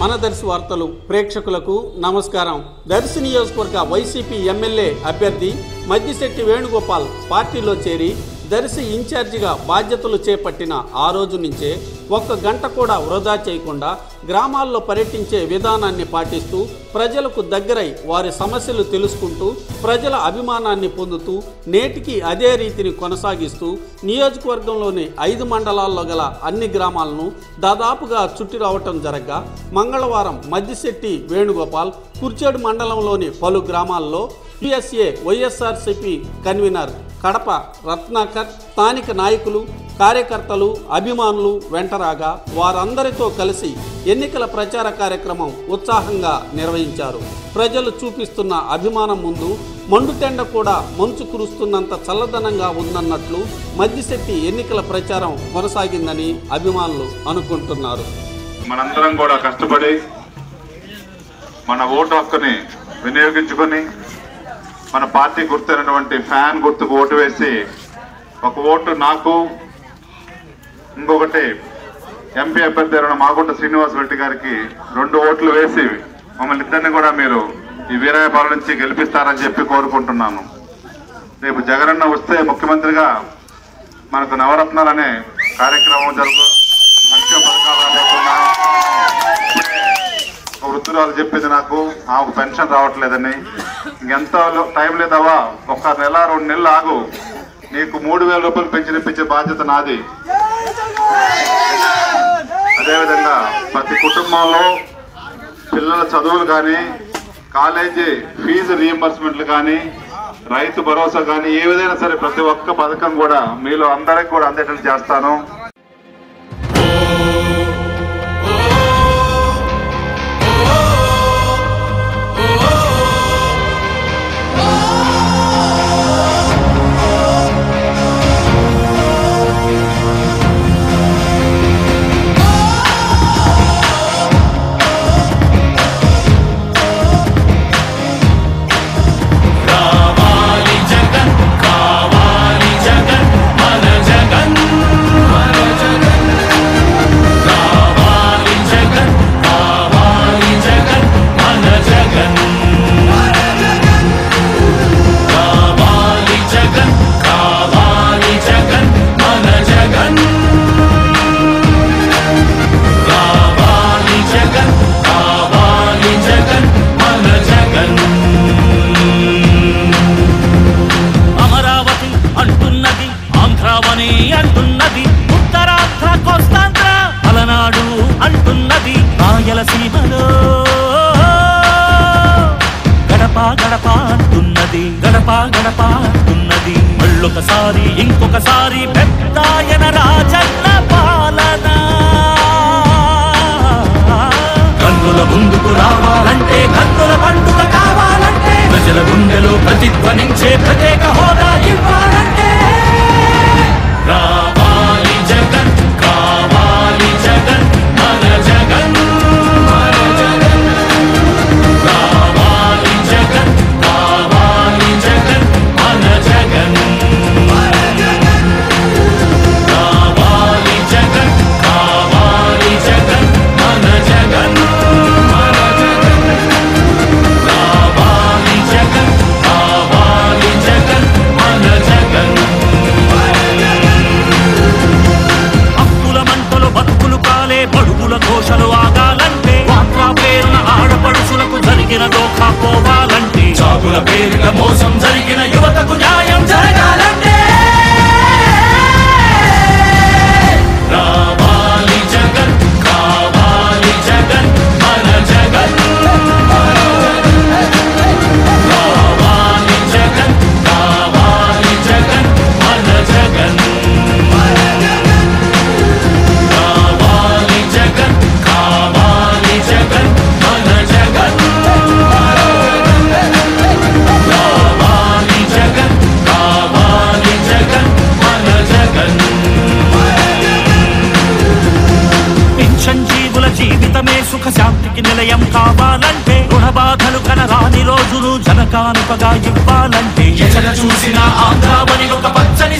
మన దర్శి వార్తలు ప్రేక్షకులకు నమస్కారం. దర్శి నియోజకవర్గ వైసీపీ ఎమ్మెల్యే అభ్యర్థి మద్దిశెట్టి వేణుగోపాల్ పార్టీలో చేరి దర్శి ఇన్ఛార్జిగా బాధ్యతలు చేపట్టిన ఆ రోజు నుంచే ఒక్క గంట కూడా వృధా చేయకుండా గ్రామాల్లో పర్యటించే విధానాన్ని పాటిస్తూ ప్రజలకు దగ్గరై వారి సమస్యలు తెలుసుకుంటూ ప్రజల అభిమానాన్ని పొందుతూ నేటికి అదే రీతిని కొనసాగిస్తూ నియోజకవర్గంలోని 5 మండలాల్లో గల అన్ని గ్రామాలను దాదాపుగా చుట్టి రావటం జరగ్గా మంగళవారం మద్దిశెట్టి వేణుగోపాల్ కుర్చేడు మండలంలోని పలు గ్రామాల్లో పిఎస్ఏ వైఎస్ఆర్సీపీ కన్వీనర్ కడప రత్నాకర్ స్థానిక నాయకులు కార్యకర్తలు అభిమానులు వెంటరాగా వారందరితో కలిసి ఎన్నికల ప్రచార కార్యక్రమం ఉత్సాహంగా నిర్వహించారు. ప్రజలు చూపిస్తున్న అభిమానం ముందు మండుటెండ కూడా మంచు కురుస్తున్నంత చల్లదనంగా ఉందన్నట్లు మద్దిశెట్టి ఎన్నికల ప్రచారం కొనసాగిందని అభిమానులు అనుకుంటున్నారు. మనందరం కూడా కష్టపడి మన ఓటు హక్కుని వినియోగించుకొని మన పార్టీ గుర్తైనటువంటి ఫ్యాన్ గుర్తుకు ఓటు వేసి ఒక ఓటు నాకు, ఇంకొకటి ఎంపీ అభ్యర్థి అయిన మాగుంట శ్రీనివాస్ రెడ్డి గారికి 2 ఓట్లు వేసి మమ్మల్ని ఇద్దరిని కూడా మీరు ఈ వీరాయపాలెం నుంచి గెలిపిస్తారని చెప్పి కోరుకుంటున్నాను. రేపు జగనన్న వస్తే ముఖ్యమంత్రిగా మనకు నవరత్నాలు అనే కార్యక్రమం సంక్షేమ పథకాలు లేకుండా వృద్ధురాలు చెప్పింది నాకు పెన్షన్ రావట్లేదని. ఇంకెంత టైం లేదవా, 1 నెల 2 నెలలు ఆగు, నీకు 3,000 రూపాయలు పెన్షన్ ఇప్పించే బాధ్యత నాది. అదేవిధంగా ప్రతి కుటుంబంలో పిల్లల చదువులు కానీ, కాలేజీ ఫీజు రీఎంబర్స్మెంట్లు కానీ, రైతు భరోసా కానీ ఏ విధంగా సరే ప్రతి ఒక్క పథకం కూడా మీలో అందరికి కూడా అందేటట్లు చేస్తాను. మళ్ళొకసారి ఇంకొకసారి పెద్దాయన రాజన్న పాలన. కన్నుల ముందుకు రావాలంటే, కన్నుల పండుగ కావాలంటే, ప్రజల గుండెలో ప్రతిధ్వనించే ప్రత్యేక హోదా ఇవ్వాలంటే రావాలి జగన్, కావాలి జగన్, మన జగన్, రావాలి జగన్, కావాలి జగన్, మన జగన్, కావాలి జగన్, కావాలి జగన్, మన జగన్, కావాలి జగన్, కావాలి జగన్, మన జగన్. హక్కుల మంటలు బతుకులు కాలే బడుగుల ఘోషలు ఆగాలంటే, వాట్లా పేరున ఆడపడుచులకు జరిగిన దోఖా పోవాలంటే, చాగుల పేరిట మోసం జరిగిన యువతకు న్యాయం జరగాలంటే రావాలి జగన్, కావాలి జగన్, మన జగన్, కావాలి జగన్, కావాలి జగన్, మన జగన్, కావాలి జగన్, కావాలి జగన్, మన జగన్, కావాలి జగన్, కావాలి జగన్, మన జగన్. పింఛన్ జీవుల జీవితమే సుఖ శాంతికి నిలయం కావాలంటే, రుణ బాధలు కనరాని రోజులు జనకానుకగా ఇవ్వాలంటే, ఎక్కడ చూసినా ఆంధ్రావని ఒక పచ్చని